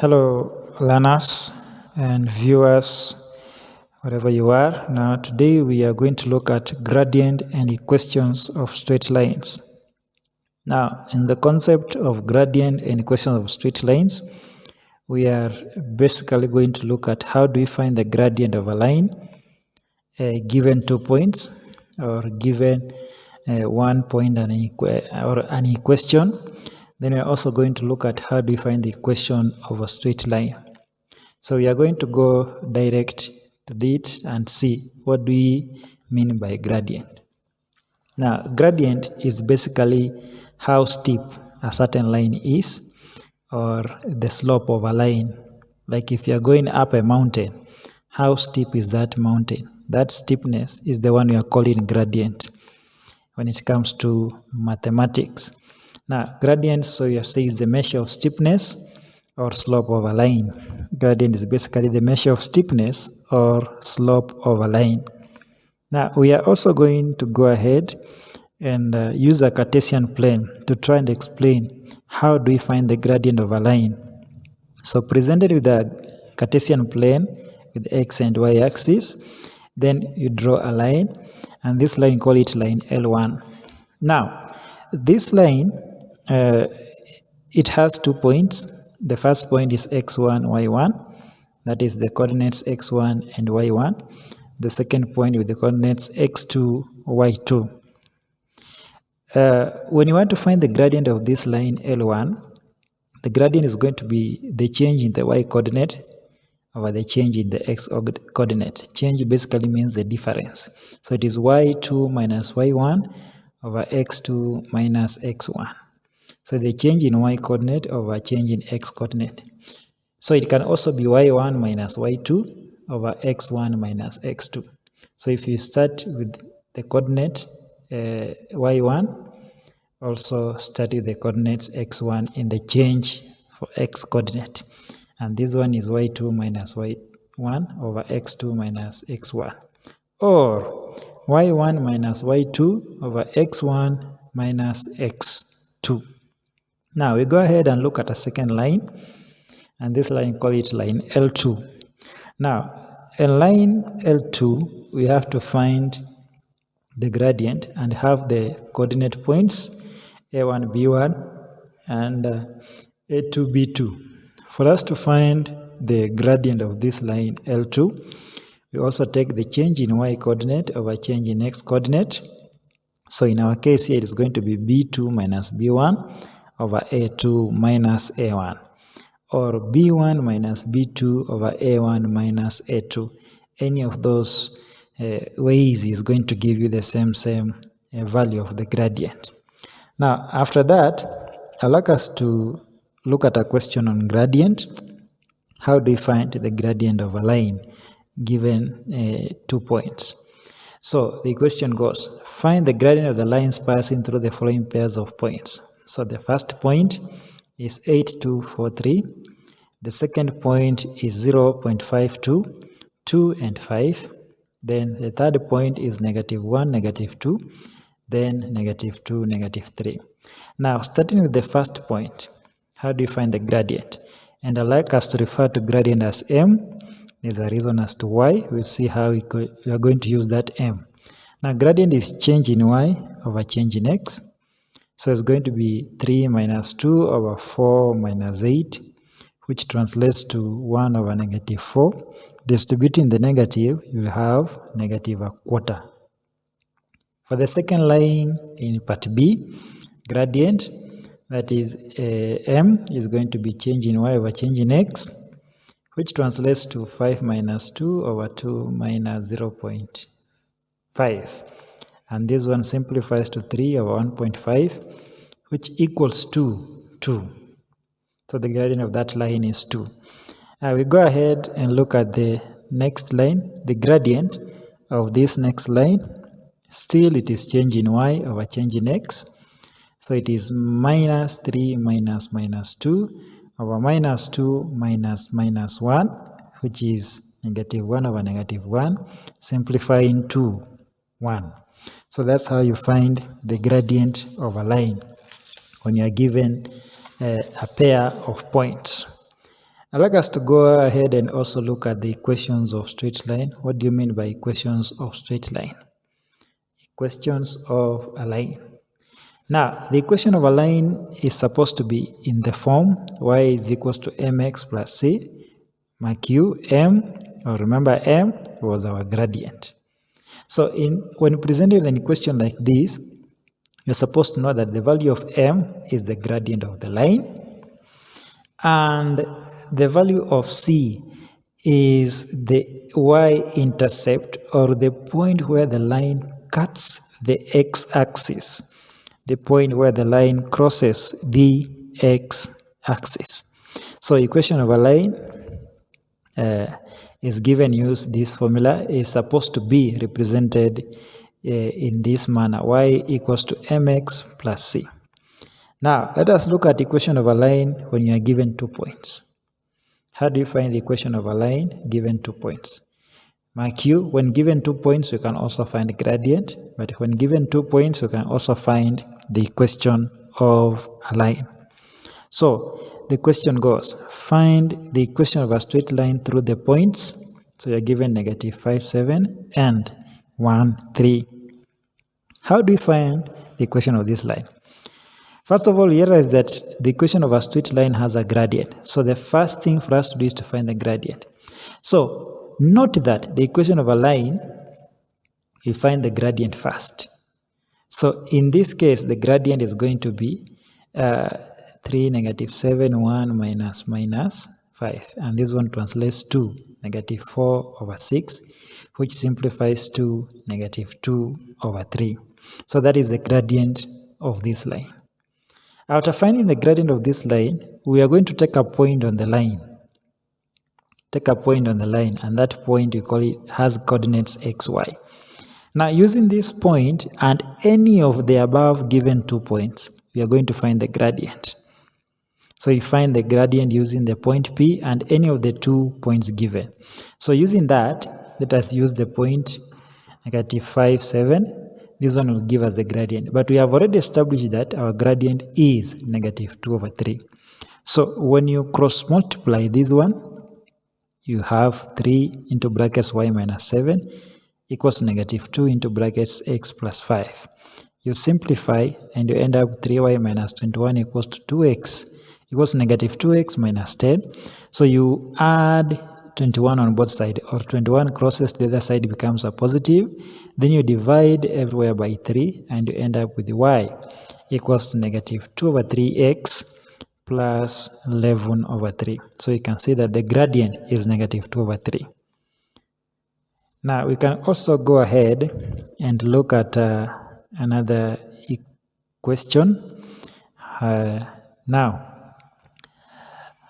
Hello, learners and viewers, wherever you are. Now, today we are going to look at gradient and equations of straight lines. Now, in the concept of gradient and equations of straight lines, we are basically going to look at how do we find the gradient of a line given 2 points or given 1 point or an equation. Then we are also going to look at how do we find the equation of a straight line. So we are going to go direct to it and see what do we mean by gradient. Now, gradient is basically how steep a certain line is or the slope of a line. Like if you are going up a mountain, how steep is that mountain? That steepness is the one we are calling gradient when it comes to mathematics. Now, gradient, so you say, is the measure of steepness or slope of a line. Gradient is basically the measure of steepness or slope of a line. Now, we are also going to go ahead and use a Cartesian plane to try and explain how do we find the gradient of a line. So presented with a Cartesian plane with x and y axis, then you draw a line, and this line, call it line L1. Now, this line, it has 2 points. The first point is x1, y1, that is the coordinates x1 and y1. The second point with the coordinates x2, y2. When you want to find the gradient of this line L1, the gradient is going to be the change in the y coordinate over the change in the x coordinate. Change basically means the difference. So it is y2 minus y1 over x2 minus x1. So the change in y coordinate over change in x coordinate. So it can also be y1 minus y2 over x1 minus x2. So if you start with the coordinate y1, also start with the coordinates x1 in the change for x coordinate. And this one is y2 minus y1 over x2 minus x1. Or y1 minus y2 over x1 minus x2. Now we go ahead and look at a second line, and this line, call it line L2. Now, in line L2, we have to find the gradient and have the coordinate points a1, b1, and a2, b2. For us to find the gradient of this line L2, we also take the change in y coordinate over change in x coordinate. So in our case here, it is going to be b2 minus b1 over a2 minus a1, or b1 minus b2 over a1 minus a2. Any of those ways is going to give you the same value of the gradient. Now, after that, I'd like us to look at a question on gradient. How do you find the gradient of a line given 2 points? So the question goes, find the gradient of the lines passing through the following pairs of points. So the first point is 8, 2, 4, 3. The second point is 0.52, 2 and 5. Then the third point is -1, -2. Then -2, -3. Now, starting with the first point, how do you find the gradient? And I'd like us to refer to gradient as m. There's a reason as to why. We'll see how we are going to use that m. Now, gradient is change in y over change in x. So it's going to be 3 minus 2 over 4 minus 8, which translates to 1 over -4. Distributing the negative, you'll have -1/4. For the second line in part B, gradient, that is m, is going to be change in y over change in x, which translates to 5 minus 2 over 2 minus 0.5. And this one simplifies to 3 over 1.5, which equals 2. So the gradient of that line is 2. Now we go ahead and look at the next line. The gradient of this next line, still it is change in y over change in x. So it is -3 minus -2 over -2 minus -1, which is -1 over -1, simplifying to 1. So that's how you find the gradient of a line when you are given a pair of points. I'd like us to go ahead and also look at the equations of straight line. What do you mean by equations of straight line? Equations of a line. Now, the equation of a line is supposed to be in the form y is equals to mx plus c, mark u, m, or remember m was our gradient. So when presented an equation like this, you're supposed to know that the value of m is the gradient of the line, and the value of c is the y-intercept, or the point where the line cuts the x-axis, the point where the line crosses the x-axis. So equation of a line is given, use this formula, is supposed to be represented in this manner: y equals to mx plus c. Now let us look at equation of a line when you are given 2 points. How do you find the equation of a line given 2 points? Mark u, when given 2 points you can also find gradient, but when given 2 points you can also find the equation of a line. So the question goes, find the equation of a straight line through the points. So you're given negative 5, 7 and 1, 3. How do you find the equation of this line? First of all, you realize that the equation of a straight line has a gradient. So the first thing for us to do is to find the gradient. So note that the equation of a line, we find the gradient first. So in this case, the gradient is going to be 3, negative 7, 1, minus 5. And this one translates to negative 4 over 6, which simplifies to negative 2 over 3. So that is the gradient of this line. After finding the gradient of this line, we are going to take a point on the line. Take a point on the line, and that point, we call it, has coordinates x, y. Now, using this point and any of the above given 2 points, we are going to find the gradient. So you find the gradient using the point P and any of the 2 points given. So using that, let us use the point negative 5, 7. This one will give us the gradient. But we have already established that our gradient is negative 2 over 3. So when you cross multiply this one, you have 3 into brackets y minus 7 equals negative 2 into brackets x plus 5. You simplify and you end up 3y minus 21 equals to 2x equals negative 2x minus 10. So you add 21 on both sides, or 21 crosses to the other side, becomes a positive. Then you divide everywhere by 3 and you end up with y equals to negative 2 over 3x plus 11 over 3. So you can see that the gradient is negative 2 over 3. Now we can also go ahead and look at another question. Now,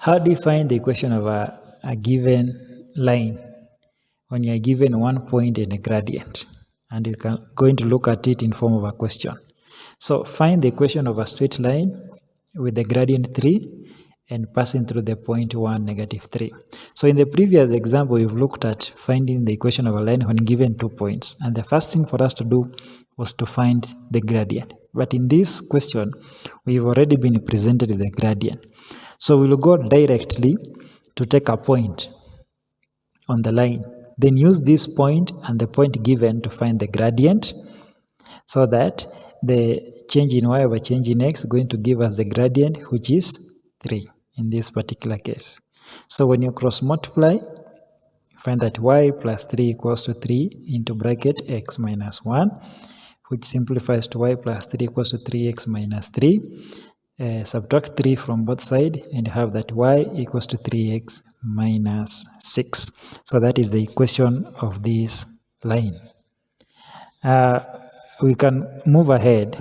how do you find the equation of a given line when you are given 1 point in a gradient? And you can going to look at it in form of a question. So find the equation of a straight line with the gradient 3 and passing through the point 1, negative 3. So in the previous example, we've looked at finding the equation of a line when given 2 points. And the first thing for us to do was to find the gradient. But in this question, we've already been presented with the gradient. So we'll go directly to take a point on the line. Then use this point and the point given to find the gradient, so that the change in y over change in x is going to give us the gradient, which is 3 in this particular case. So when you cross multiply, find that y plus 3 equals to 3 into bracket x minus 1, which simplifies to y plus 3 equals to 3x minus 3. Subtract 3 from both sides and have that y equals to 3x minus 6. So that is the equation of this line. We can move ahead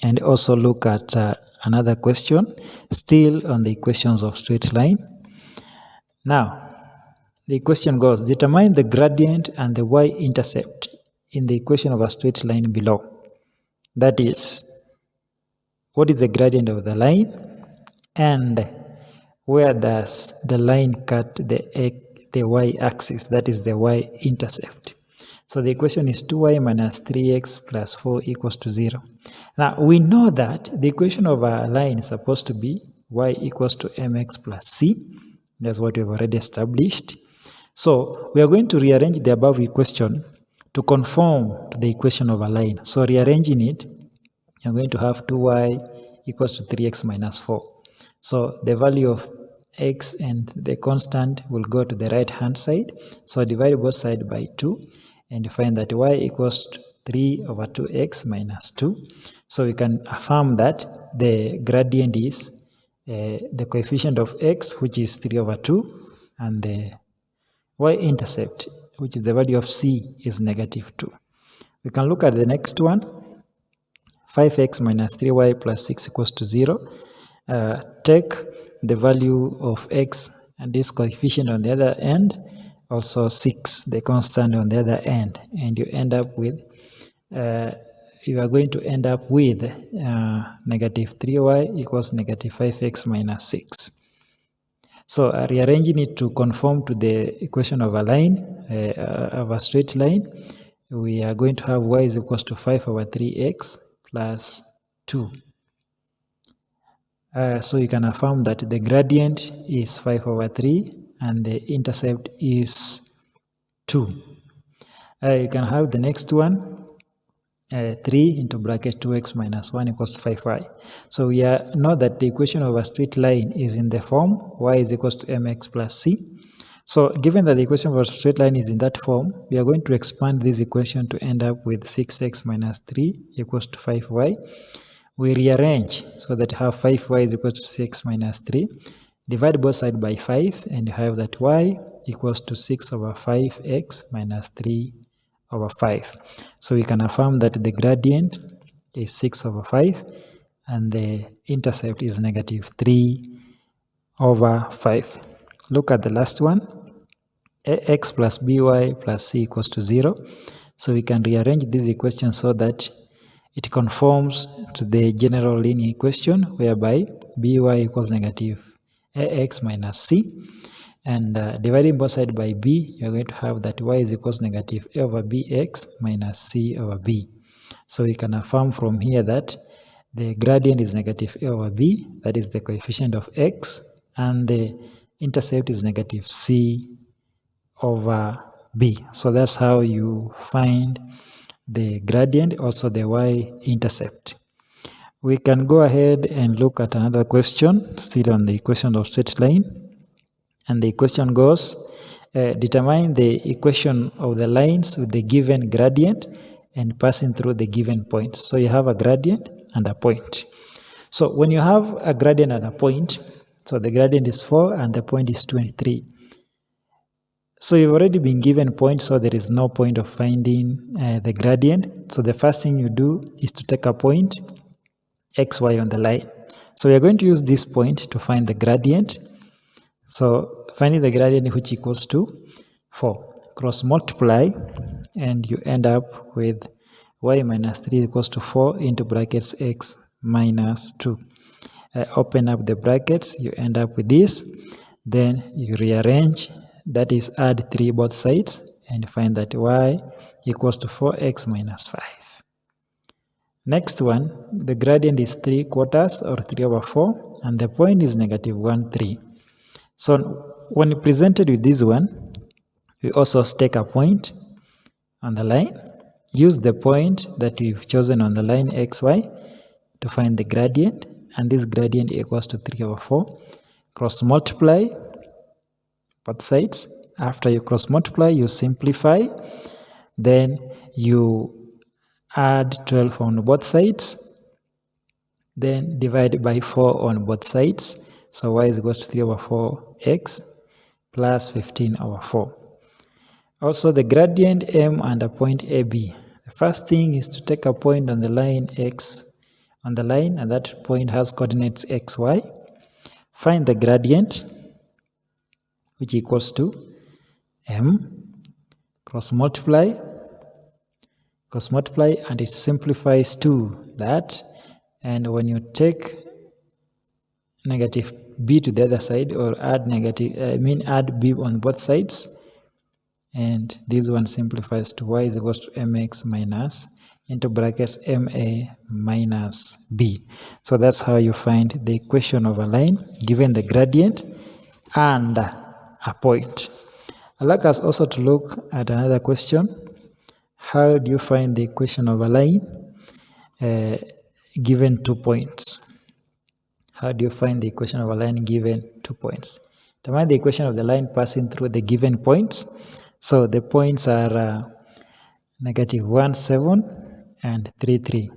and also look at another question, still on the equations of straight line. Now, the question goes, determine the gradient and the y-intercept in the equation of a straight line below. That is, what is the gradient of the line, and where does the line cut the y-axis, that is the y-intercept. So the equation is 2y minus 3x plus 4 equals to 0. Now we know that the equation of a line is supposed to be y equals to mx plus c, That's what we've already established. So we are going to rearrange the above equation to conform to the equation of a line. So rearranging it, you're going to have 2y equals to 3x minus 4. So the value of x and the constant will go to the right hand side. So divide both sides by 2 and you find that y equals to 3 over 2x minus 2. So we can affirm that the gradient is the coefficient of x, which is 3 over 2, and the y-intercept, which is the value of c, is negative 2. We can look at the next one. 5x minus 3y plus 6 equals to 0. Take the value of x and this coefficient on the other end, also 6, the constant on the other end, and you end up with you are going to end up with negative 3y equals negative 5x minus 6. So rearranging it to conform to the equation of a line, of a straight line, we are going to have y is equals to 5 over 3x plus 2. So you can affirm that the gradient is 5 over 3 and the intercept is 2. You can have the next one. 3 into bracket 2x minus 1 equals 5y. So we know that the equation of a straight line is in the form y is equals to mx plus c. So given that the equation of a straight line is in that form, we are going to expand this equation to end up with 6x minus 3 equals to 5y. We rearrange so that you have 5y is equals to 6 minus 3. Divide both sides by 5 and you have that y equals to 6 over 5x minus 3 over 5. So we can affirm that the gradient is 6 over 5 and the intercept is negative 3 over 5. Look at the last one. Ax plus by plus c equals to 0. So we can rearrange this equation so that it conforms to the general linear equation whereby by equals negative ax minus c. And dividing both sides by b, you're going to have that y is equals negative a over bx minus c over b. So we can affirm from here that the gradient is negative a over b, that is the coefficient of x, and the intercept is negative c over b. So that's how you find the gradient, also the y-intercept. We can go ahead and look at another question, still on the equation of straight line. And the question goes, determine the equation of the lines with the given gradient and passing through the given points. So you have a gradient and a point. So when you have a gradient and a point, so the gradient is 4 and the point is 23. So you've already been given points, so there is no point of finding the gradient. So the first thing you do is to take a point xy on the line. So we are going to use this point to find the gradient. So finding the gradient, which equals to 4, cross multiply and you end up with y minus 3 equals to 4 into brackets x minus 2. Open up the brackets, you end up with this, then you rearrange, that is add 3 both sides, and find that y equals to 4x minus 5. Next one, the gradient is 3/4 or 3 over 4 and the point is negative 1, 3. So when presented with this one, we also take a point on the line, use the point that we've chosen on the line xy to find the gradient, and this gradient equals to 3 over 4. Cross multiply both sides. After you cross multiply, you simplify, then you add 12 on both sides, then divide by 4 on both sides. So y is equals to 3 over 4x plus 15 over 4. Also the gradient m and a point AB. The first thing is to take a point on the line x on the line, and that point has coordinates xy. Find the gradient, which equals to m, cross multiply, and it simplifies to that. And when you take negative b to the other side, or add add b on both sides, and this one simplifies to y is equals to mx minus into brackets ma minus b. So that's how you find the equation of a line given the gradient and a point. I'd like us also to look at another question. How do you find the equation of a line given 2 points? How do you find the equation of a line given 2 points? Determine the equation of the line passing through the given points. So the points are -1, 7, and 3, 3.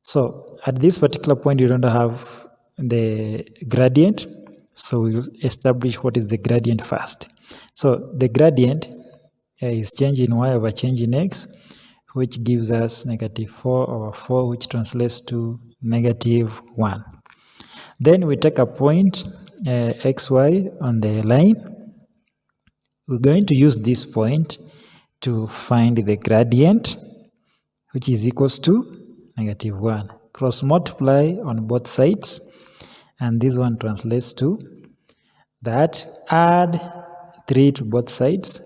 So at this particular point, you don't have the gradient. So we'll establish what is the gradient first. So the gradient is change in y over change in x, which gives us -4 over 4, which translates to -1. Then we take a point xy on the line. We're going to use this point to find the gradient, which is equals to -1. Cross multiply on both sides, and this one translates to that. Add 3 to both sides,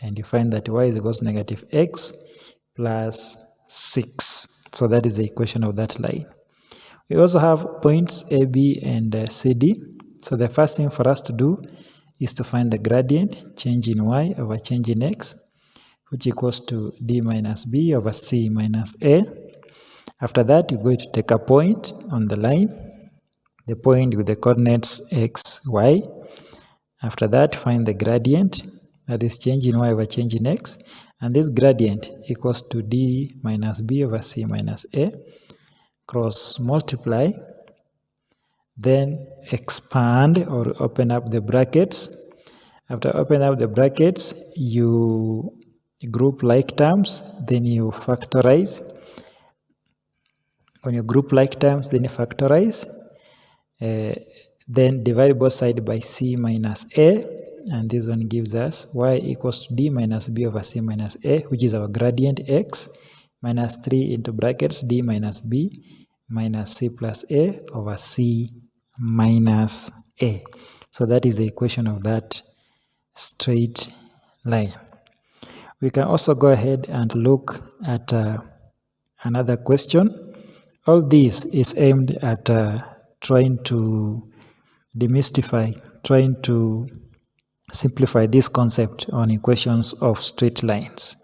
and you find that y is equals to -x plus 6. So that is the equation of that line. We also have points A, B, and C, D. So the first thing for us to do is to find the gradient, change in y over change in x, which equals to D minus B over C minus A. After that, you're going to take a point on the line, the point with the coordinates x, y. After that, find the gradient, that is change in y over change in x, and this gradient equals to D minus B over C minus A. Cross multiply, then expand or open up the brackets. After opening up the brackets, you group like terms, then you factorize. When you group like terms, then you factorize. Then divide both sides by C minus A, and this one gives us y equals to D minus B over C minus A, which is our gradient x, minus 3 into brackets D minus B minus C plus A over C minus A. So that is the equation of that straight line. We can also go ahead and look at another question. All this is aimed at trying to demystify, trying to simplify this concept on equations of straight lines.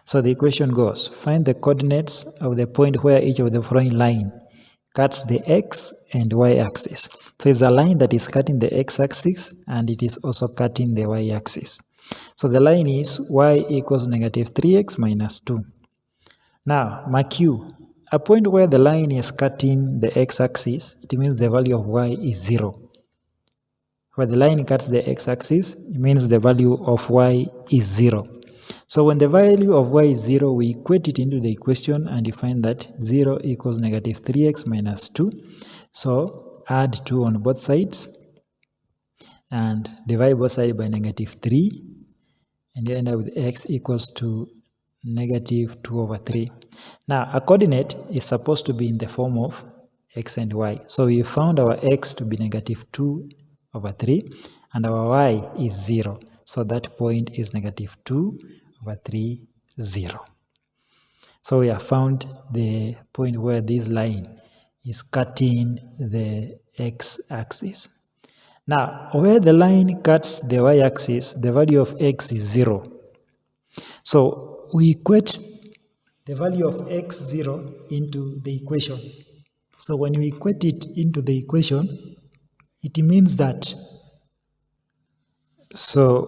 So the equation goes, find the coordinates of the point where each of the following line cuts the x and y axis. So it's a line that is cutting the x-axis and it is also cutting the y-axis. So the line is y equals -3x minus 2. Now, mark you, a point where the line is cutting the x-axis, it means the value of y is 0. Where the line cuts the x-axis, it means the value of y is 0. So when the value of y is 0, we equate it into the equation and you find that 0 equals -3x minus 2. So add 2 on both sides and divide both sides by -3, and you end up with x equals to -2 over 3. Now a coordinate is supposed to be in the form of x and y. So we found our x to be -2 over 3 and our y is 0. So that point is -2 over 3, 0. So we have found the point where this line is cutting the x-axis. Now, where the line cuts the y-axis, the value of x is 0. So we equate the value of x 0 into the equation. So when we equate it into the equation, it means that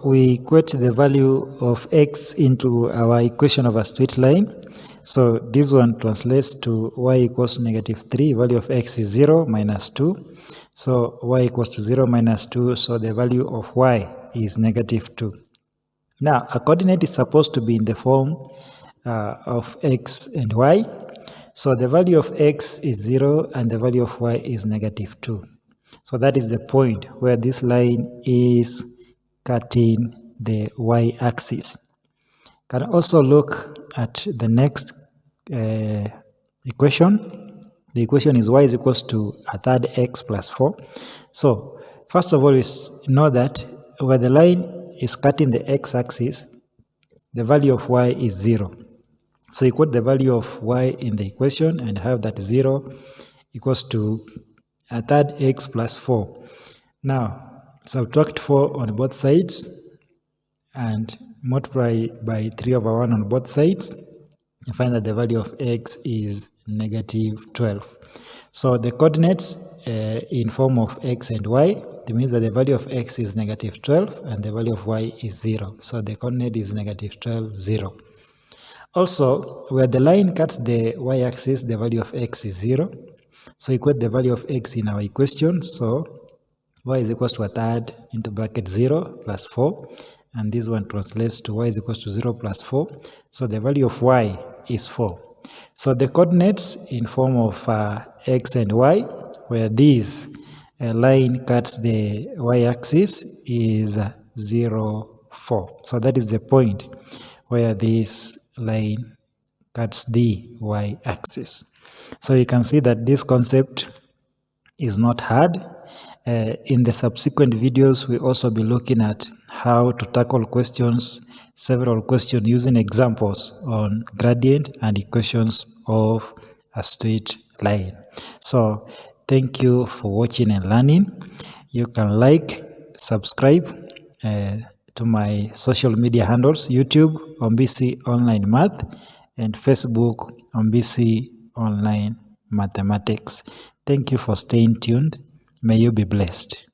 we equate the value of x into our equation of a straight line. So this one translates to y equals -3, value of x is 0 minus 2. So y equals to 0 minus 2, so the value of y is -2. Now, a coordinate is supposed to be in the form of x and y. So the value of x is 0 and the value of y is -2. So that is the point where this line is cutting the y-axis. Can also look at the next equation. The equation is y is equals to a third x plus 4. So first of all, we know that where the line is cutting the x-axis, the value of y is 0. So you put the value of y in the equation and have that 0 equals to a third x plus 4. Now, subtract 4 on both sides, and multiply by 3 over 1 on both sides, you find that the value of x is negative 12. So the coordinates in form of x and y, it means that the value of x is negative 12 and the value of y is 0. So the coordinate is negative 12, 0. Also, where the line cuts the y-axis, the value of x is 0. So equate the value of x in our equation. So y is equals to a third into bracket 0 plus 4. And this one translates to y is equals to 0 plus 4. So the value of y is 4. So the coordinates in form of x and y, where this line cuts the y-axis, is 0, 4. So that is the point where this line cuts the y-axis. So you can see that this concept is not hard. In the subsequent videos, we'll also be looking at how to tackle several questions using examples on gradient and equations of a straight line. So thank you for watching and learning. You can like, subscribe to my social media handles, YouTube on BC Online Math and Facebook on BC Online Mathematics. Thank you for staying tuned. May you be blessed.